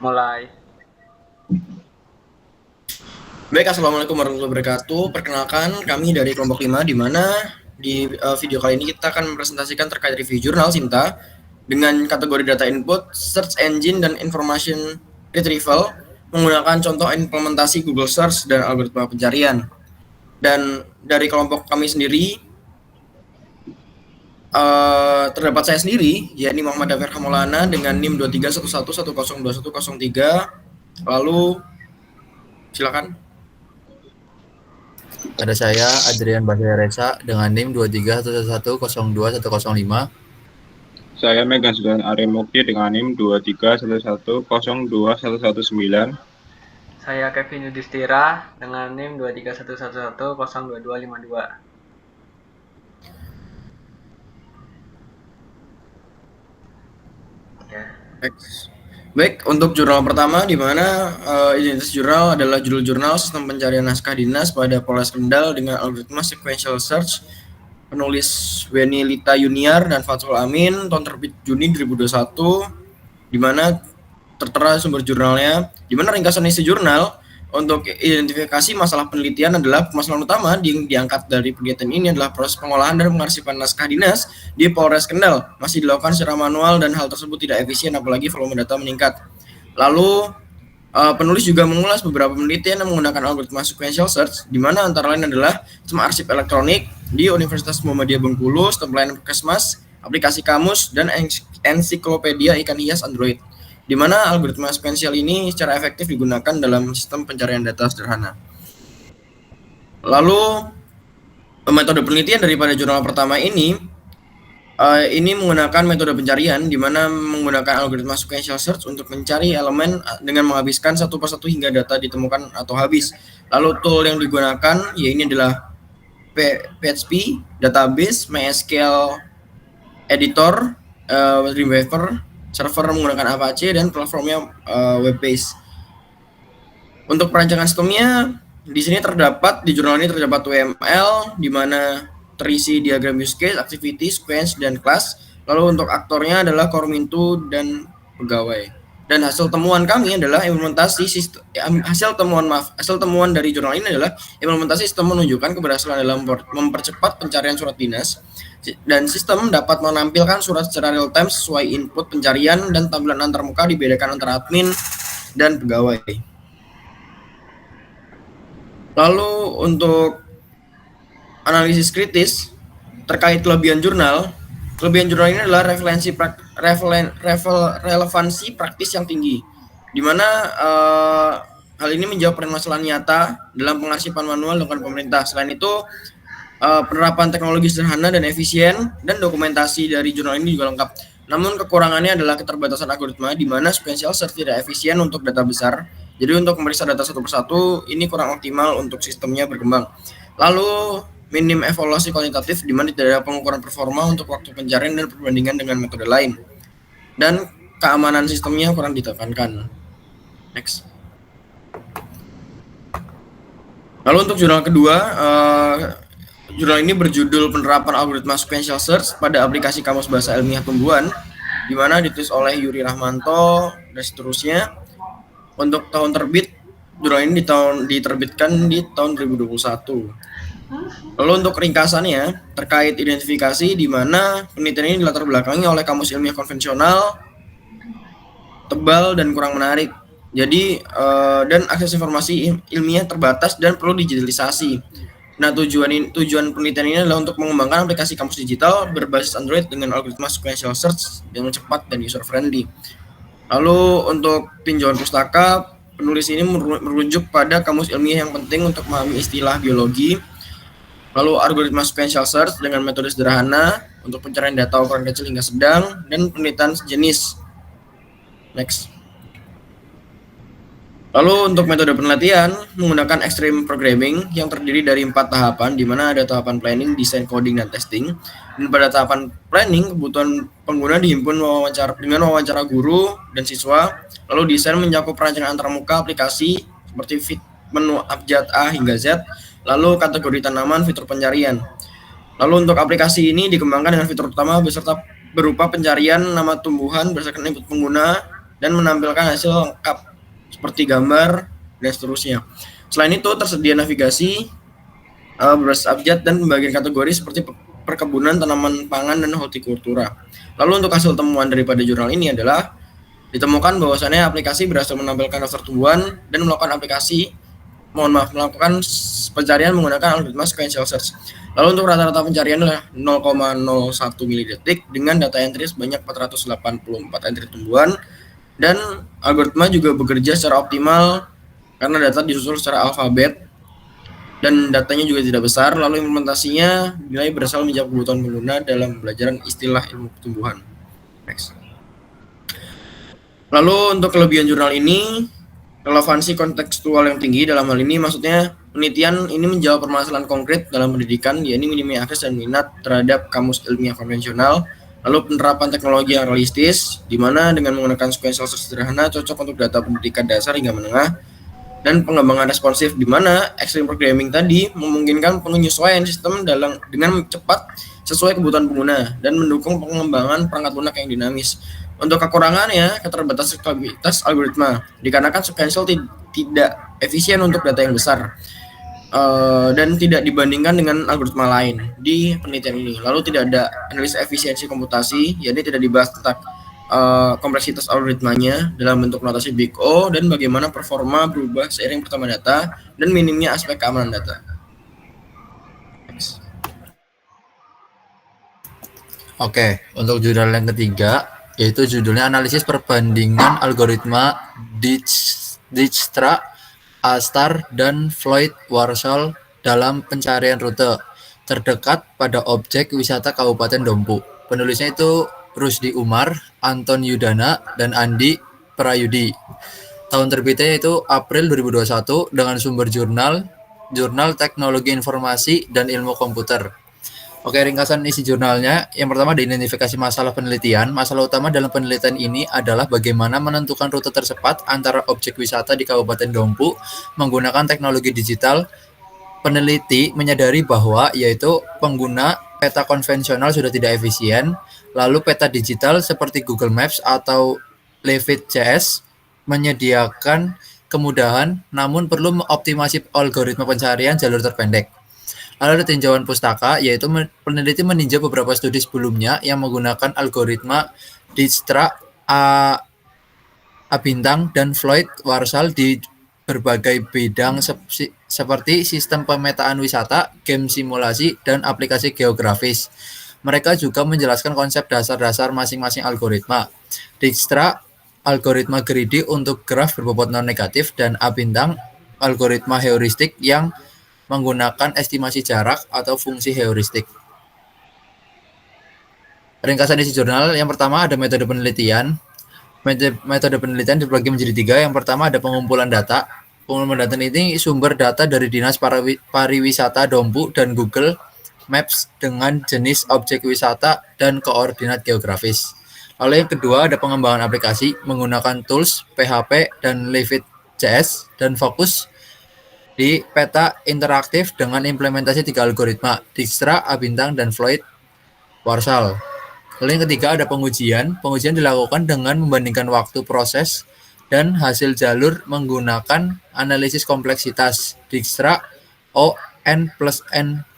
Mulai. Baik, Assalamualaikum warahmatullahi wabarakatuh. Perkenalkan, kami dari kelompok 5, di mana di video kali ini kita akan mempresentasikan terkait review jurnal Sinta dengan kategori data input, search engine, dan information retrieval menggunakan contoh implementasi Google Search dan algoritma pencarian. Dan dari kelompok kami sendiri, terdapat saya sendiri, yakni Muhammad Dafir Hamolana dengan NIM 2311102103. Lalu, silakan. Ada saya, Adrian Basaya Reza, dengan NIM 2311102105. Saya Megan Sudan Arimukti dengan NIM 2311102119. Saya Kevin Yudhistira dengan NIM 2311102252. Baik, untuk jurnal pertama di mana identitas jurnal adalah judul jurnal sistem pencarian naskah dinas pada Polres Kendal dengan algoritma sequential search, penulis Weni Lita Yuniar dan Fathul Amin, tahun terbit Juni 2021, di mana tertera sumber jurnalnya, di mana ringkasan isi jurnal untuk identifikasi masalah penelitian adalah permasalahan utama yang diangkat dari penelitian ini adalah proses pengolahan dan pengarsipan naskah dinas di Polres Kendal masih dilakukan secara manual dan hal tersebut tidak efisien apalagi volume data meningkat. Lalu penulis juga mengulas beberapa penelitian yang menggunakan algoritma sequential search, di mana antara lain adalah sistem arsip elektronik di Universitas Muhammadiyah Bengkulu, sistem pelayanan Puskesmas, aplikasi kamus, dan ensiklopedia ikan hias Android, di mana algoritma sequential ini secara efektif digunakan dalam sistem pencarian data sederhana. Lalu, metode penelitian daripada jurnal pertama ini menggunakan metode pencarian, di mana menggunakan algoritma sequential search untuk mencari elemen dengan menghabiskan satu persatu hingga data ditemukan atau habis. Lalu tool yang digunakan ini adalah PHP, database, MySQL editor, Dreamweaver, server menggunakan Apache, dan platformnya web-based. Untuk perancangan sistemnya, di sini terdapat, di jurnal ini terdapat UML, di mana terisi diagram use case, activity, sequence, dan class. Lalu untuk aktornya adalah Kormintu dan pegawai. Dan hasil temuan kami adalah implementasi sistem, hasil temuan dari jurnal ini adalah implementasi sistem menunjukkan keberhasilan dalam mempercepat pencarian surat dinas, dan sistem dapat menampilkan surat secara real time sesuai input pencarian, dan tampilan antarmuka dibedakan antara admin dan pegawai. Lalu untuk analisis kritis terkait kelebihan jurnal ini adalah relevansi praktis yang tinggi, di mana hal ini menjawab permasalahan nyata dalam pengarsipan manual dengan pemerintah. Selain itu, penerapan teknologi sederhana dan efisien, dan dokumentasi dari jurnal ini juga lengkap. Namun kekurangannya adalah keterbatasan algoritma, di mana sequential search tidak efisien untuk data besar. Jadi untuk memeriksa data satu persatu ini kurang optimal untuk sistemnya berkembang. Lalu minim evaluasi kualitatif, di mana tidak ada pengukuran performa untuk waktu pencarian dan perbandingan dengan metode lain. Dan keamanan sistemnya kurang ditekankan. Next. Lalu untuk jurnal kedua, jurnal ini berjudul Penerapan Algoritma Sequential Search pada Aplikasi Kamus Bahasa Ilmiah Tumbuhan, di mana ditulis oleh Yuri Rahmanto dan seterusnya. Untuk tahun terbit, jurnal ini diterbitkan di tahun 2021. Lalu untuk ringkasannya terkait identifikasi, di mana penelitian ini dilatar belakangi oleh kamus ilmiah konvensional, tebal dan kurang menarik. Jadi dan akses informasi ilmiah terbatas dan perlu digitalisasi. Nah, tujuan penelitian ini adalah untuk mengembangkan aplikasi kamus digital berbasis Android dengan algoritma sequential search yang cepat dan user friendly. Lalu untuk tinjauan pustaka, penulis ini merujuk pada kamus ilmiah yang penting untuk memahami istilah biologi. Lalu algoritma sequential search dengan metode sederhana untuk pencarian data ukuran kecil hingga sedang, dan penelitian sejenis. Next. Lalu untuk metode penelitian menggunakan extreme programming yang terdiri dari 4 tahapan, di mana ada tahapan planning, desain, coding, dan testing. Dan pada tahapan planning, kebutuhan pengguna dihimpun dengan wawancara guru dan siswa. Lalu desain mencakup perancangan antarmuka aplikasi seperti menu abjad A hingga Z. Lalu kategori tanaman, fitur pencarian. Lalu untuk aplikasi ini dikembangkan dengan fitur utama berupa pencarian nama tumbuhan berdasarkan input pengguna, dan menampilkan hasil lengkap seperti gambar dan seterusnya. Selain itu tersedia navigasi berbasis abjad dan pembagian kategori seperti perkebunan, tanaman pangan, dan hortikultura. Lalu untuk hasil temuan daripada jurnal ini adalah ditemukan bahwasannya aplikasi berhasil menampilkan daftar tumbuhan dan melakukan pencarian menggunakan algoritma sequential search. Lalu untuk rata-rata pencarian adalah 0,01 milidetik dengan data entry sebanyak 484 entry tumbuhan, dan algoritma juga bekerja secara optimal karena data disusun secara alfabet dan datanya juga tidak besar. Lalu implementasinya dinilai berasal menjawab kebutuhan pengguna dalam pembelajaran istilah ilmu tumbuhan. Next. Lalu untuk kelebihan jurnal ini, relevansi kontekstual yang tinggi. Dalam hal ini maksudnya penelitian ini menjawab permasalahan konkret dalam pendidikan, yakni minimnya akses dan minat terhadap kamus ilmiah konvensional. Lalu penerapan teknologi yang realistis, di mana dengan menggunakan sequential search sederhana cocok untuk data pendidikan dasar hingga menengah, dan pengembangan responsif, di mana extreme programming tadi memungkinkan penyesuaian sistem dengan cepat sesuai kebutuhan pengguna dan mendukung pengembangan perangkat lunak yang dinamis. Untuk kekurangannya, keterbatasan stabilitas algoritma, dikarenakan sequential tidak efisien untuk data yang besar dan tidak dibandingkan dengan algoritma lain di penelitian ini. Lalu tidak ada analisis efisiensi komputasi, yakni tidak dibahas tentang kompleksitas algoritmanya dalam bentuk notasi Big O dan bagaimana performa berubah seiring pertambahan data dan minimnya aspek keamanan data. Oke, untuk jurnal yang ketiga, yaitu judulnya analisis perbandingan algoritma Dijkstra, Astar, dan Floyd-Warshall dalam pencarian rute terdekat pada objek wisata Kabupaten Dompu. Penulisnya itu Rusdi Umar, Anton Yudana, dan Andi Prayudi. Tahun terbitnya itu April 2021 dengan sumber Jurnal Teknologi Informasi dan Ilmu Komputer. Oke, ringkasan isi jurnalnya. Yang pertama, ada identifikasi masalah penelitian. Masalah utama dalam penelitian ini adalah bagaimana menentukan rute tercepat antara objek wisata di Kabupaten Dompu menggunakan teknologi digital. Peneliti menyadari bahwa yaitu pengguna peta konvensional sudah tidak efisien, lalu peta digital seperti Google Maps atau Leafit.js menyediakan kemudahan, namun perlu mengoptimasi algoritma pencarian jalur terpendek. Lalu ada tinjauan pustaka, yaitu peneliti meninjau beberapa studi sebelumnya yang menggunakan algoritma Dijkstra, Bintang, dan Floyd-Warshall di berbagai bidang seperti sistem pemetaan wisata, game simulasi, dan aplikasi geografis. Mereka juga menjelaskan konsep dasar-dasar masing-masing algoritma. Dijkstra, algoritma greedy untuk graf berbobot non-negatif, dan Bintang, algoritma heuristik yang menggunakan estimasi jarak atau fungsi heuristik. Ringkasan isi jurnal, yang pertama ada metode penelitian. Metode penelitian dibagi menjadi 3. Yang pertama ada pengumpulan data. Pengumpulan data ini sumber data dari Dinas Pariwisata Dompu dan Google Maps dengan jenis objek wisata dan koordinat geografis. Lalu yang kedua ada pengembangan aplikasi menggunakan tools, PHP, dan Leafit.js, dan fokus di peta interaktif dengan implementasi 3 algoritma, Dijkstra, Bintang, dan Floyd-Warshall. Lalu yang ketiga ada pengujian. Pengujian dilakukan dengan membandingkan waktu proses dan hasil jalur menggunakan analisis kompleksitas. Dijkstra O n plus n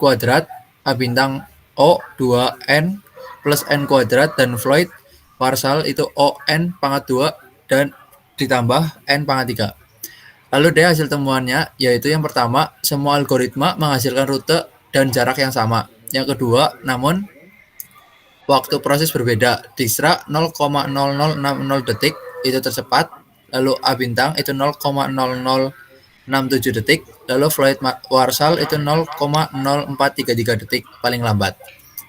kuadrat, Bintang O 2n plus n kuadrat, dan Floyd-Warshall itu O n pangkat 2 dan ditambah n pangkat 3. Lalu dia hasil temuannya, yaitu yang pertama, semua algoritma menghasilkan rute dan jarak yang sama. Yang kedua, namun waktu proses berbeda. Dijkstra 0,0060 detik itu tercepat, lalu Bintang itu 0,0067 detik, lalu Floyd-Warshall itu 0,0433 detik paling lambat.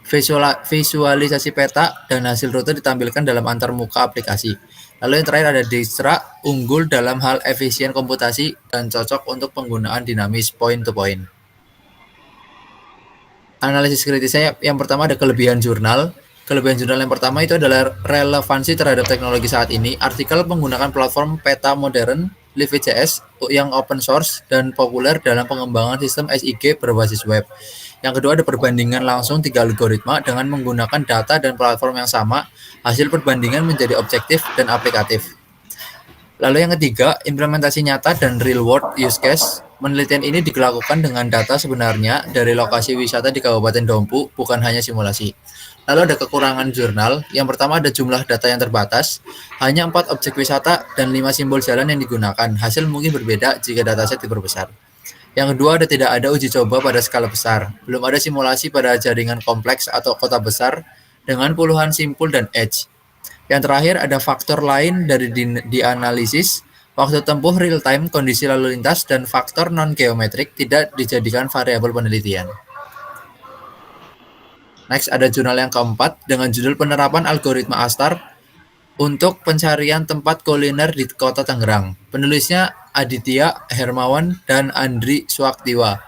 Visualisasi peta dan hasil rute ditampilkan dalam antarmuka aplikasi. Lalu yang terakhir ada Dijkstra, unggul dalam hal efisien komputasi dan cocok untuk penggunaan dinamis point to point. Analisis kritisnya yang pertama ada kelebihan jurnal. Kelebihan jurnal yang pertama itu adalah relevansi terhadap teknologi saat ini. Artikel menggunakan platform peta modern, Leafit.js yang open source dan populer dalam pengembangan sistem SIG berbasis web. Yang kedua ada perbandingan langsung 3 algoritma dengan menggunakan data dan platform yang sama. Hasil perbandingan menjadi objektif dan aplikatif. Lalu yang ketiga, implementasi nyata dan real world use case. Penelitian ini dilakukan dengan data sebenarnya dari lokasi wisata di Kabupaten Dompu, bukan hanya simulasi. Lalu ada kekurangan jurnal. Yang pertama ada jumlah data yang terbatas, hanya 4 objek wisata dan 5 simbol jalan yang digunakan. Hasil mungkin berbeda jika dataset diperbesar. Yang kedua tidak ada uji coba pada skala besar. Belum ada simulasi pada jaringan kompleks atau kota besar dengan puluhan simpul dan edge. Yang terakhir ada faktor lain dari dianalisis, waktu tempuh real time, kondisi lalu lintas, dan faktor non-geometrik tidak dijadikan variabel penelitian. Next ada jurnal yang keempat dengan judul penerapan algoritma ASTAR untuk pencarian tempat kuliner di Kota Tangerang. Penulisnya Aditya Hermawan dan Andri Swaktiwa.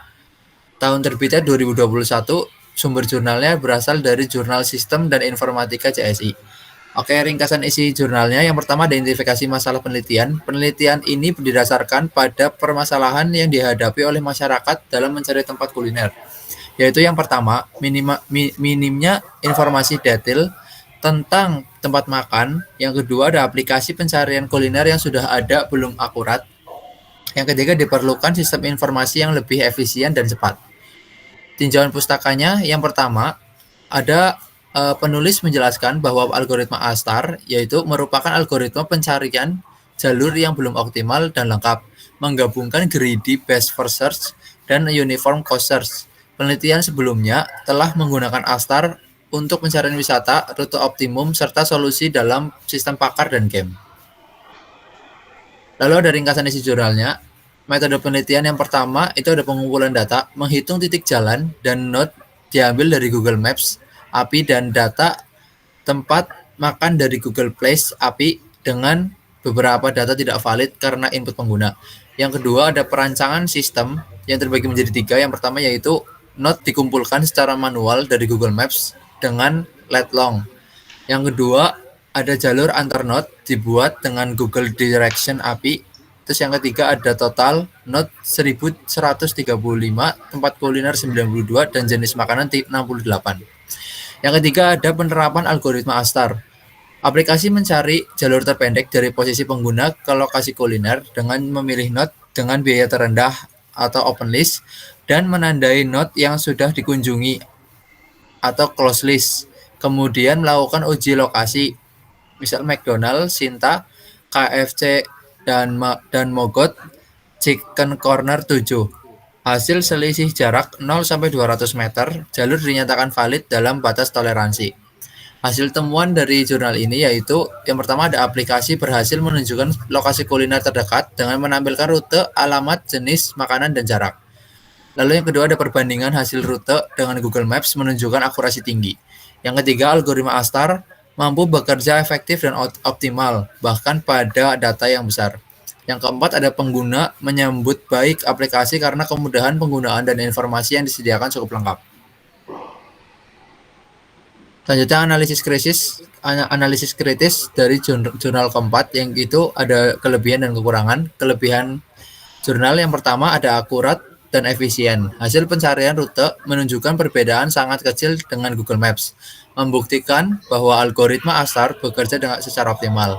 Tahun terbitnya 2021, sumber jurnalnya berasal dari Jurnal Sistem dan Informatika CSI. Oke, ringkasan isi jurnalnya. Yang pertama ada identifikasi masalah penelitian. Penelitian ini didasarkan pada permasalahan yang dihadapi oleh masyarakat dalam mencari tempat kuliner. Yaitu yang pertama, minimnya informasi detail tentang tempat makan. Yang kedua ada aplikasi pencarian kuliner yang sudah ada belum akurat. Yang ketiga diperlukan sistem informasi yang lebih efisien dan cepat. Tinjauan pustakanya yang pertama ada penulis menjelaskan bahwa algoritma ASTAR yaitu merupakan algoritma pencarian jalur yang belum optimal dan lengkap, menggabungkan greedy best first search dan uniform cost search. Penelitian sebelumnya telah menggunakan ASTAR untuk pencarian wisata, rute optimum, serta solusi dalam sistem pakar dan game. Lalu ada ringkasan isi jurnalnya. Metode penelitian yang pertama itu ada pengumpulan data, menghitung titik jalan dan node diambil dari Google Maps, API, dan data tempat makan dari Google Place API dengan beberapa data tidak valid karena input pengguna. Yang kedua ada perancangan sistem yang terbagi menjadi 3. Yang pertama yaitu node dikumpulkan secara manual dari Google Maps dengan let long. Yang kedua ada jalur antar node dibuat dengan Google Direction API. Terus yang ketiga ada total node 1135, tempat kuliner 92, dan jenis makanan 68. Yang ketiga ada penerapan algoritma ASTAR. Aplikasi mencari jalur terpendek dari posisi pengguna ke lokasi kuliner dengan memilih node dengan biaya terendah atau open list dan menandai node yang sudah dikunjungi atau close list. Kemudian melakukan uji lokasi, misal McDonald, Sinta, KFC, dan Mogot, Chicken Corner 7. Hasil selisih jarak 0-200 meter, jalur dinyatakan valid dalam batas toleransi. Hasil temuan dari jurnal ini yaitu yang pertama ada aplikasi berhasil menunjukkan lokasi kuliner terdekat dengan menampilkan rute, alamat, jenis makanan, dan jarak. Lalu yang kedua ada perbandingan hasil rute dengan Google Maps menunjukkan akurasi tinggi. Yang ketiga algoritma ASTAR mampu bekerja efektif dan optimal bahkan pada data yang besar. Yang keempat ada pengguna menyambut baik aplikasi karena kemudahan penggunaan dan informasi yang disediakan cukup lengkap. Selanjutnya analisis kritis dari jurnal keempat yang itu ada kelebihan dan kekurangan. Kelebihan jurnal yang pertama ada akurat dan efisien. Hasil pencarian rute menunjukkan perbedaan sangat kecil dengan Google Maps, membuktikan bahwa algoritma ASTAR bekerja secara optimal.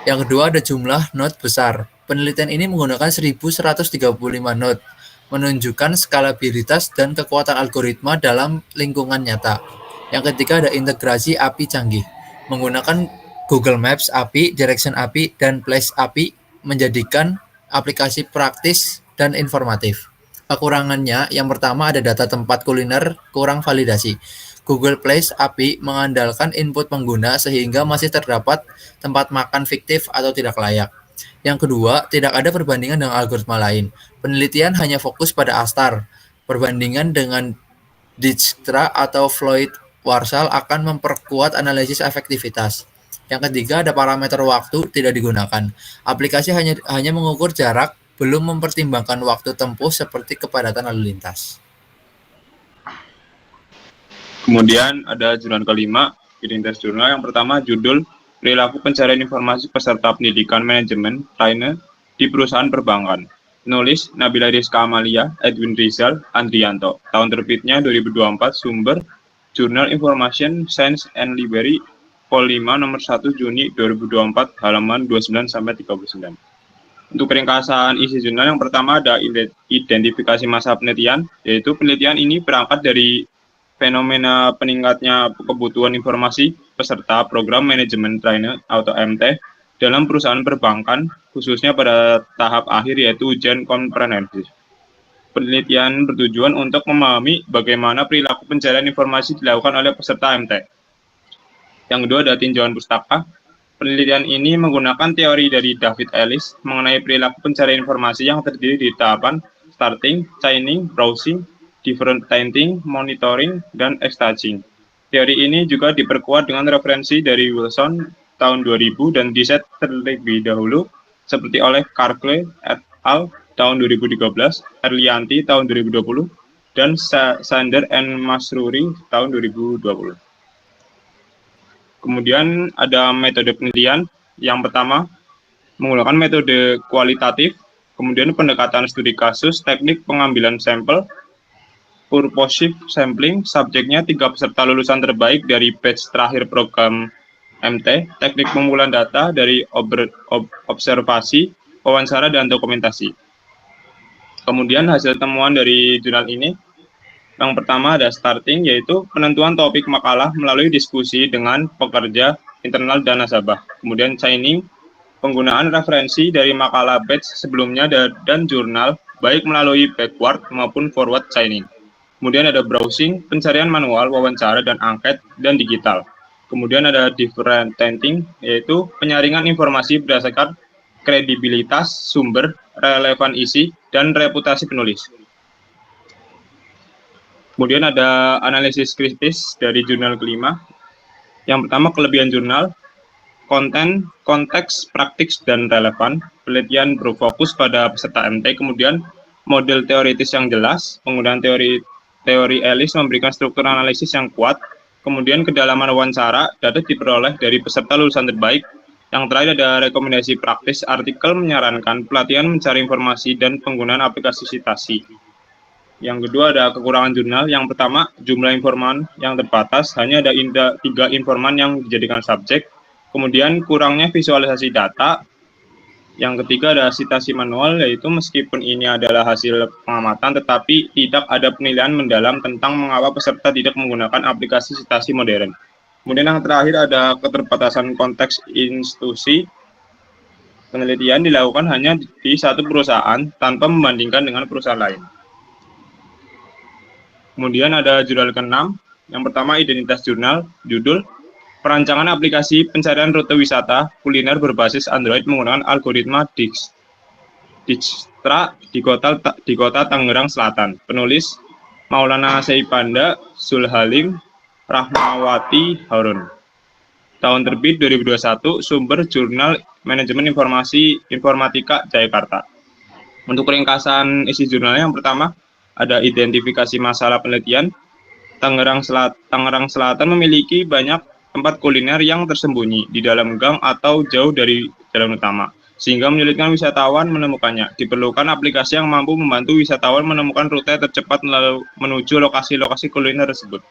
Yang kedua ada jumlah node besar. Penelitian ini menggunakan 1135 node, menunjukkan skalabilitas dan kekuatan algoritma dalam lingkungan nyata. Yang ketiga ada integrasi API canggih, menggunakan Google Maps API, Direction API, dan Place API menjadikan aplikasi praktis dan informatif. Kekurangannya yang pertama ada data tempat kuliner kurang validasi. Google Place API mengandalkan input pengguna sehingga masih terdapat tempat makan fiktif atau tidak layak. Yang kedua, tidak ada perbandingan dengan algoritma lain. Penelitian hanya fokus pada ASTAR. Perbandingan dengan Dijkstra atau Floyd Warshall akan memperkuat analisis efektivitas. Yang ketiga, ada parameter waktu tidak digunakan. Aplikasi hanya mengukur jarak, belum mempertimbangkan waktu tempuh seperti kepadatan lalu lintas. Kemudian ada jurnal kelima, identitas jurnal. Yang pertama judul Perilaku Pencarian Informasi Peserta Pendidikan Manajemen Trainer di Perusahaan Perbankan. penulis Nabila Rizka Amalia, Edwin Rizal, Andrianto. Tahun terbitnya 2024, sumber Jurnal Information Science and Library Vol 5 nomor 1 Juni 2024 halaman 29-39. Untuk ringkasan isi jurnal yang pertama ada identifikasi masa penelitian, yaitu penelitian ini berangkat dari fenomena peningkatnya kebutuhan informasi peserta program manajemen trainer atau MT dalam perusahaan perbankan, khususnya pada tahap akhir yaitu ujian komprehensif. Penelitian bertujuan untuk memahami bagaimana perilaku pencarian informasi dilakukan oleh peserta MT. Yang kedua ada tinjauan pustaka. Penelitian ini menggunakan teori dari David Ellis mengenai perilaku pencarian informasi yang terdiri di tahapan starting, chaining, browsing, differentiating, monitoring, dan extracting. Teori ini juga diperkuat dengan referensi dari Wilson tahun 2000 dan diset terlebih dahulu seperti oleh Carclay et al. Tahun 2013, Erlianti tahun 2020, dan Sander and Masruri tahun 2020. Kemudian ada metode penelitian. Yang pertama, menggunakan metode kualitatif, kemudian pendekatan studi kasus, teknik pengambilan sampel, purposive sampling, subjeknya 3 peserta lulusan terbaik dari batch terakhir program MT, teknik pengumpulan data dari observasi, wawancara, dan dokumentasi. Kemudian hasil temuan dari jurnal ini, yang pertama ada starting, yaitu penentuan topik makalah melalui diskusi dengan pekerja internal dan nasabah. Kemudian chaining, penggunaan referensi dari makalah batch sebelumnya dan jurnal, baik melalui backward maupun forward chaining. Kemudian ada browsing, pencarian manual, wawancara, dan angket, dan digital. Kemudian ada differentiating, yaitu penyaringan informasi berdasarkan kredibilitas sumber, relevan isi, dan reputasi penulis. Kemudian ada analisis kritis dari jurnal kelima. Yang pertama, kelebihan jurnal, konten, konteks, praktik, dan relevan. Penelitian berfokus pada peserta MT. Kemudian model teoritis yang jelas, penggunaan teori Ellis memberikan struktur analisis yang kuat. Kemudian kedalaman wawancara, data diperoleh dari peserta lulusan terbaik. Yang terakhir ada rekomendasi praktis, artikel menyarankan pelatihan mencari informasi dan penggunaan aplikasi citasi. Yang kedua ada kekurangan jurnal. Yang pertama, jumlah informan yang terbatas, hanya ada 3 informan yang dijadikan subjek. Kemudian kurangnya visualisasi data. Yang ketiga ada citasi manual, yaitu meskipun ini adalah hasil pengamatan, tetapi tidak ada penilaian mendalam tentang mengapa peserta tidak menggunakan aplikasi citasi modern. Kemudian yang terakhir ada keterbatasan konteks institusi. Penelitian dilakukan hanya di satu perusahaan tanpa membandingkan dengan perusahaan lain. Kemudian ada jurnal ke-6. Yang pertama identitas jurnal, judul perancangan aplikasi pencarian rute wisata kuliner berbasis Android menggunakan algoritma Dijkstra di kota Tangerang Selatan. Penulis Maulana Seipanda, Zulhalim, Rahmawati Harun. Tahun terbit 2021, sumber Jurnal Manajemen Informasi Informatika Jayakarta. Untuk ringkasan isi jurnalnya, yang pertama ada identifikasi masalah penelitian. Tangerang Selatan memiliki banyak tempat kuliner yang tersembunyi di dalam gang atau jauh dari jalan utama, sehingga menyulitkan wisatawan menemukannya. Diperlukan aplikasi yang mampu membantu wisatawan menemukan rute tercepat menuju lokasi-lokasi kuliner tersebut.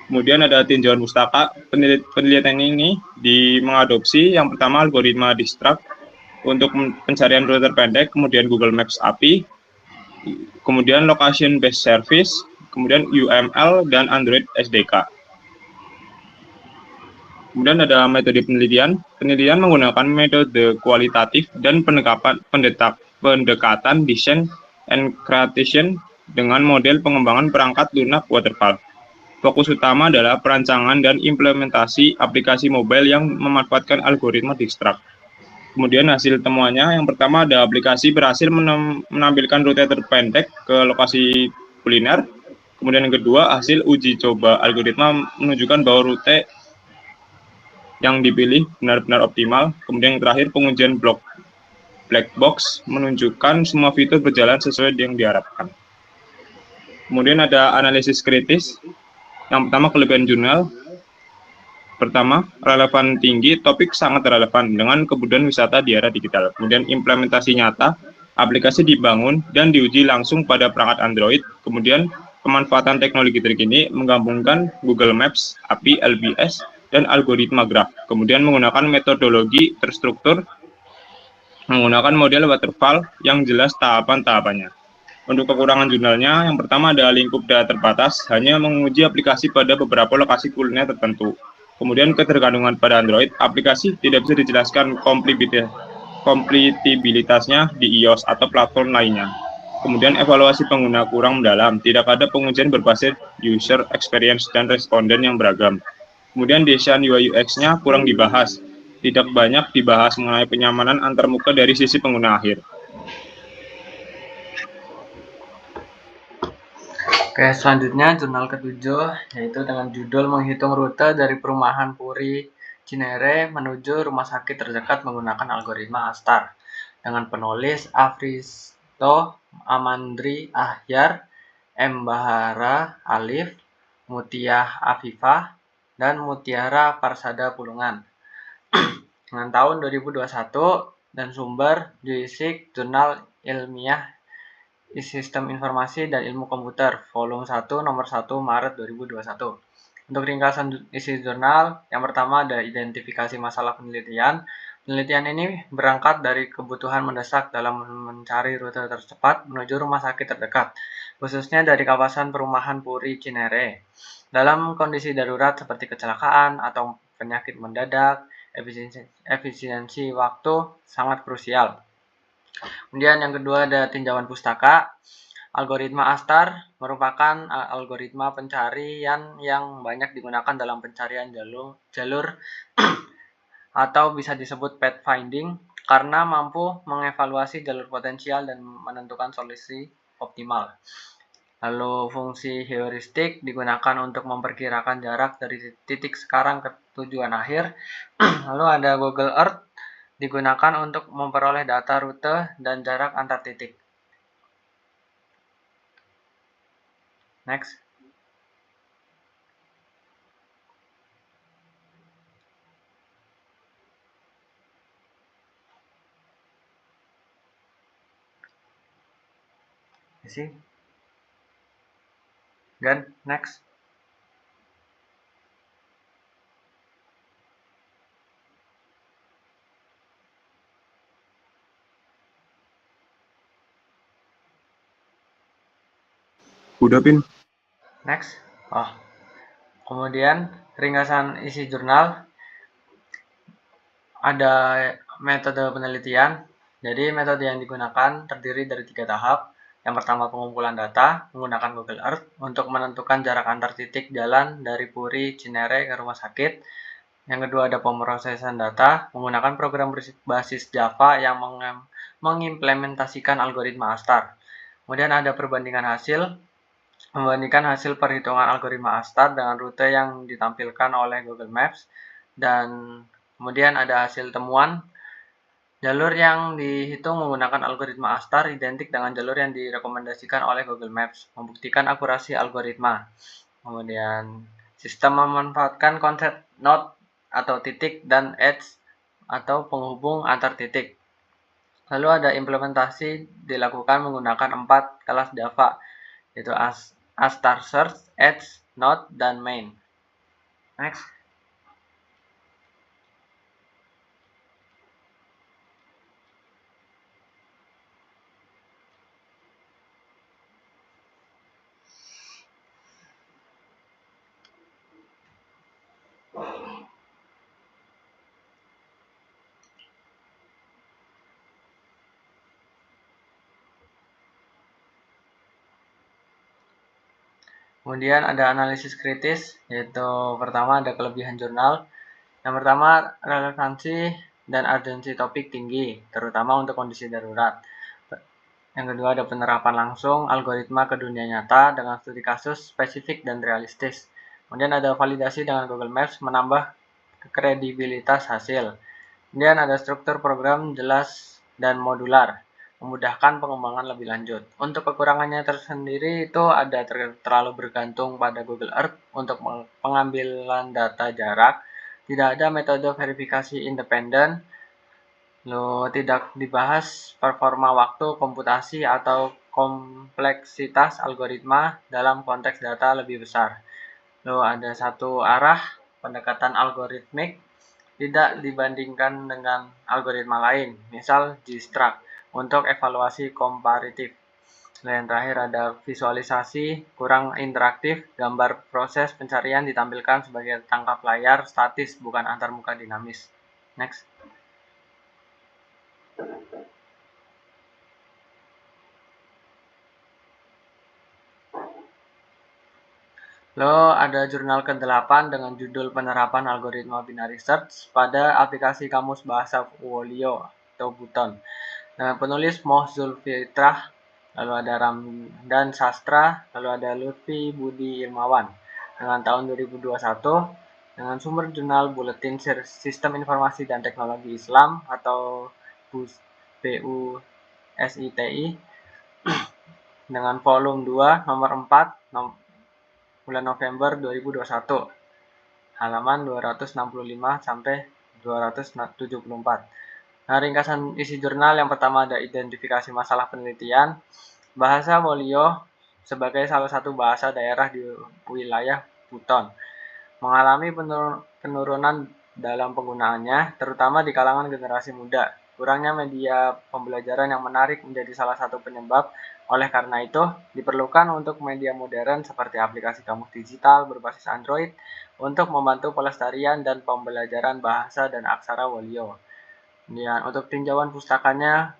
Kemudian ada tinjauan pustaka. Penelitian ini mengadopsi yang pertama algoritma Dijkstra untuk pencarian rute terpendek, kemudian Google Maps API, kemudian Location Based Service, kemudian UML, dan Android SDK. Kemudian ada metode penelitian. Penelitian menggunakan metode kualitatif dan pendekatan design and creation dengan model pengembangan perangkat lunak waterfall. Fokus utama adalah perancangan dan implementasi aplikasi mobile yang memanfaatkan algoritma Dijkstra. Kemudian hasil temuannya, yang pertama ada aplikasi berhasil menampilkan rute terpendek ke lokasi kuliner. Kemudian yang kedua, hasil uji coba algoritma menunjukkan bahwa rute yang dipilih benar-benar optimal. Kemudian yang terakhir, pengujian black box menunjukkan semua fitur berjalan sesuai yang diharapkan. Kemudian ada analisis kritis. Yang pertama, kelebihan jurnal. Pertama, relevan tinggi, topik sangat relevan dengan kebutuhan wisata di era digital. Kemudian implementasi nyata, Aplikasi dibangun dan diuji langsung pada perangkat Android. Kemudian pemanfaatan teknologi terkini menggabungkan Google Maps, API LBS, dan algoritma graf. Kemudian menggunakan metodologi terstruktur, menggunakan model waterfall yang jelas tahapan-tahapannya. Untuk kekurangan jurnalnya, yang pertama ada lingkup data terbatas, hanya menguji aplikasi pada beberapa lokasi kuliner tertentu. Kemudian ketergantungan pada Android, aplikasi tidak bisa dijelaskan kompatibilitasnya di iOS atau platform lainnya. Kemudian evaluasi pengguna kurang mendalam, tidak ada pengujian berbasis user experience dan responden yang beragam. Kemudian desain UI UX-nya kurang dibahas, tidak banyak dibahas mengenai kenyamanan antarmuka dari sisi pengguna akhir. Oke, selanjutnya jurnal ketujuh, yaitu dengan judul menghitung rute dari perumahan Puri Cinere menuju rumah sakit terdekat menggunakan algoritma ASTAR, dengan penulis Afristo Amandri Ahyar, M. Bahara Alif, Mutiah Afifah, dan Mutiara Parsada Pulungan. Dengan tahun 2021 dan sumber JISIC Jurnal Ilmiah Sistem Informasi dan Ilmu Komputer, volume 1, nomor 1, Maret 2021. Untuk ringkasan isi jurnal, yang pertama ada identifikasi masalah penelitian. Penelitian ini berangkat dari kebutuhan mendesak dalam mencari rute tercepat menuju rumah sakit terdekat, khususnya dari kawasan perumahan Puri Cinere. Dalam kondisi darurat seperti kecelakaan atau penyakit mendadak, efisiensi waktu sangat krusial. Kemudian yang kedua ada tinjauan pustaka. Algoritma ASTAR merupakan algoritma pencarian yang banyak digunakan dalam pencarian jalur atau bisa disebut pathfinding karena mampu mengevaluasi jalur potensial dan menentukan solusi optimal. Lalu fungsi heuristik digunakan untuk memperkirakan jarak dari titik sekarang ke tujuan akhir. Lalu ada Google Earth digunakan untuk memperoleh data rute dan jarak antar titik. Next. See? Then next. Udah, Pin. Next. Kemudian ringkasan isi jurnal. Ada metode penelitian. Jadi metode yang digunakan terdiri dari 3 tahap. Yang pertama pengumpulan data menggunakan Google Earth untuk menentukan jarak antar titik jalan dari Puri Cinere ke rumah sakit. Yang kedua ada pemrosesan data menggunakan program berbasis Java yang mengimplementasikan algoritma ASTAR. Kemudian ada perbandingan hasil, membandingkan hasil perhitungan algoritma ASTAR dengan rute yang ditampilkan oleh Google Maps. Dan kemudian ada hasil temuan, jalur yang dihitung menggunakan algoritma ASTAR identik dengan jalur yang direkomendasikan oleh Google Maps, membuktikan akurasi algoritma. Kemudian sistem memanfaatkan konsep node atau titik dan edge atau penghubung antar titik. Lalu ada implementasi dilakukan menggunakan 4 kelas Java, yaitu ASTAR Search, Edge, Node, dan Main. Next. Kemudian ada analisis kritis, yaitu pertama ada kelebihan jurnal. Yang pertama relevansi dan urgensi topik tinggi, terutama untuk kondisi darurat. Yang kedua ada penerapan langsung algoritma ke dunia nyata dengan studi kasus spesifik dan realistis. Kemudian ada validasi dengan Google Maps menambah kredibilitas hasil. Kemudian ada struktur program jelas dan modular, memudahkan pengembangan lebih lanjut. Untuk kekurangannya tersendiri itu ada terlalu bergantung pada Google Earth untuk pengambilan data jarak, tidak ada metode verifikasi independen, Tidak dibahas performa waktu, komputasi, atau kompleksitas algoritma dalam konteks data lebih besar. Ada satu arah pendekatan algoritmik tidak dibandingkan dengan algoritma lain, misal Gstruct, untuk evaluasi komparatif. Yang terakhir ada visualisasi kurang interaktif, gambar proses pencarian ditampilkan sebagai tangkap layar statis, bukan antarmuka dinamis. Next. Ada jurnal ke-8 dengan judul penerapan algoritma binary search pada aplikasi kamus bahasa Wolio atau Buton. Penulis Moh Zulfitrah, lalu ada Ramdan Sastra, lalu ada Lutfi Budi Ilmawan. Dengan tahun 2021, dengan sumber jurnal Buletin Sistem Informasi dan Teknologi Islam atau BUSITI, dengan volume 2 nomor 4 bulan November 2021, halaman 265 sampai 274. Ringkasan isi jurnal yang pertama ada identifikasi masalah penelitian. Bahasa Wolio sebagai salah satu bahasa daerah di wilayah Buton mengalami penurunan dalam penggunaannya, terutama di kalangan generasi muda. Kurangnya media pembelajaran yang menarik menjadi salah satu penyebab. Oleh karena itu, diperlukan untuk media modern seperti aplikasi kamus digital berbasis Android untuk membantu pelestarian dan pembelajaran bahasa dan aksara Wolio. Dan untuk tinjauan pustakanya,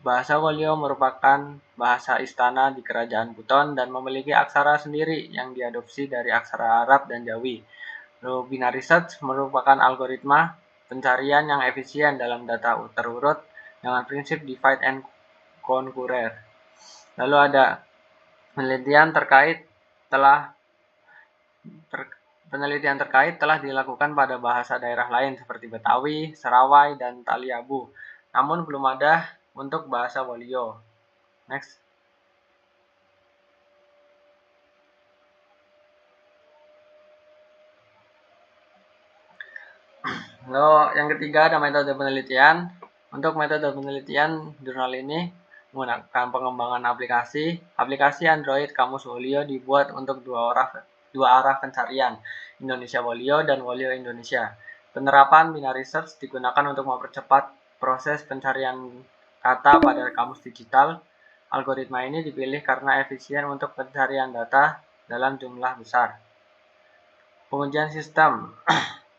bahasa Wolio merupakan bahasa istana di Kerajaan Buton dan memiliki aksara sendiri yang diadopsi dari aksara Arab dan Jawi. Binary search merupakan algoritma pencarian yang efisien dalam data terurut dengan prinsip divide and conquer. Lalu ada penelitian terkait telah dilakukan pada bahasa daerah lain seperti Betawi, Serawai, dan Taliabu, namun belum ada untuk bahasa Wolio. Next. Yang ketiga ada metode penelitian. Untuk metode penelitian, jurnal ini menggunakan pengembangan aplikasi. Aplikasi Android Kamus Wolio dibuat untuk dua arah pencarian, Indonesia Wolio dan Wolio Indonesia. Penerapan binary search digunakan untuk mempercepat proses pencarian kata pada kamus digital. Algoritma ini dipilih karena efisien untuk pencarian data dalam jumlah besar. Pengujian sistem.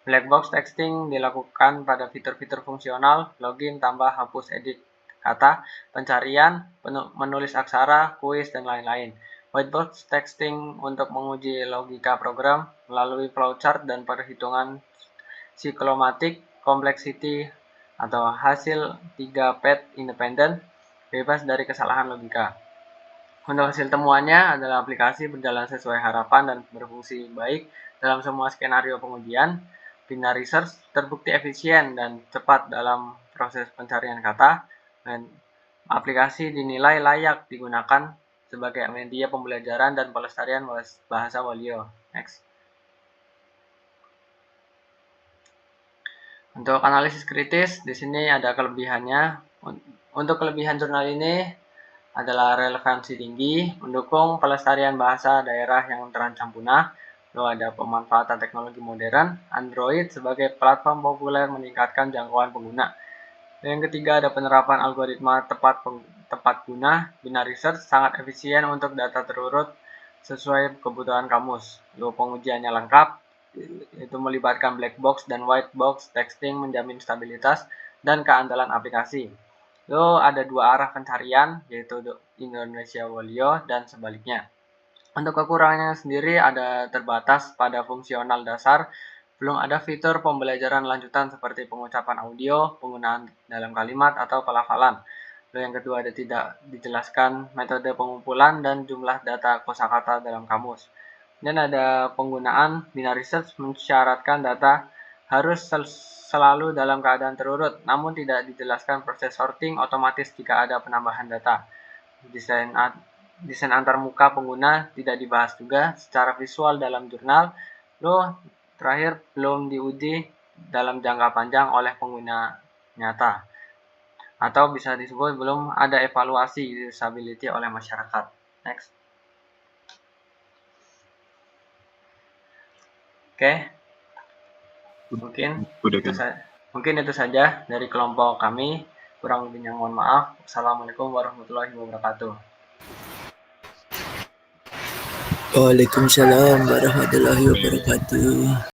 Black box texting dilakukan pada fitur-fitur fungsional, login, tambah, hapus, edit kata, pencarian, menulis aksara, kuis, dan lain-lain. White box texting untuk menguji logika program melalui flowchart dan perhitungan siklomatik, complexity, atau hasil 3 path independen, bebas dari kesalahan logika. Untuk hasil temuannya adalah aplikasi berjalan sesuai harapan dan berfungsi baik dalam semua skenario pengujian. Binary search terbukti efisien dan cepat dalam proses pencarian kata, dan aplikasi dinilai layak digunakan sebagai media pembelajaran dan pelestarian bahasa Wolio. Next. Untuk analisis kritis, di sini ada kelebihannya. Untuk kelebihan jurnal ini adalah relevansi tinggi, mendukung pelestarian bahasa daerah yang terancam punah. Ada pemanfaatan teknologi modern, Android sebagai platform populer meningkatkan jangkauan pengguna. Yang ketiga ada penerapan algoritma tepat guna. Binary search sangat efisien untuk data terurut sesuai kebutuhan kamus. Pengujiannya lengkap, itu melibatkan black box dan white box texting, menjamin stabilitas dan keandalan aplikasi. Ada dua arah pencarian, yaitu Indonesia Wolio dan sebaliknya. Untuk kekurangannya sendiri ada terbatas pada fungsional dasar, belum ada fitur pembelajaran lanjutan seperti pengucapan audio, penggunaan dalam kalimat, atau pelafalan. Yang kedua ada tidak dijelaskan metode pengumpulan dan jumlah data kosakata dalam kamus. Dan ada penggunaan binary search mensyaratkan data harus selalu dalam keadaan terurut, namun tidak dijelaskan proses sorting otomatis jika ada penambahan data. Desain antarmuka pengguna tidak dibahas juga secara visual dalam jurnal. Terakhir belum diuji dalam jangka panjang oleh pengguna nyata. Atau bisa disebut belum ada evaluasi usability oleh masyarakat. Next. Oke. Mungkin itu saja dari kelompok kami. Kurang lebihnya mohon maaf. Assalamualaikum warahmatullahi wabarakatuh. Waalaikumsalam warahmatullahi wabarakatuh.